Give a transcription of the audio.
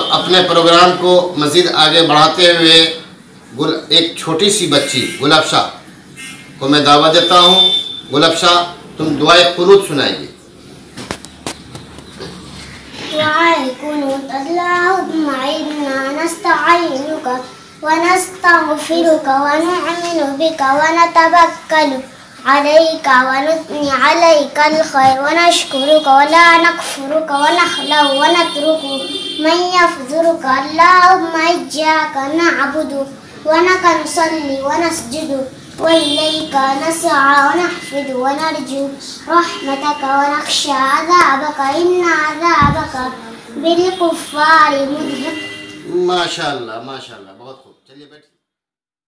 اب اپنے پروگرام کو مزید آگے بڑھاتے ہوئے ایک چھوٹی سی بچی گلابشا کو میں دعوت دیتا ہوں. گلابشا تم دعائے قنوت سنائیے. دعائے قنوت. اللہم انا نستعینک ونستغفرک ونؤمن بک ونتوکل عليك ونثني عليك الخير ونشكرك ولا نكفرك ونخلع ونترك من يفجرك. اللهم إياك نعبد ولك نصلي ونسجد وإليك نسعى ونحفظ ونرجو رحمتك ونخشى عذابك إن عذابك بالكفار مدهق. ماشاء اللہ ماشاء اللہ، بہت خوب. چلیے بیٹھیے.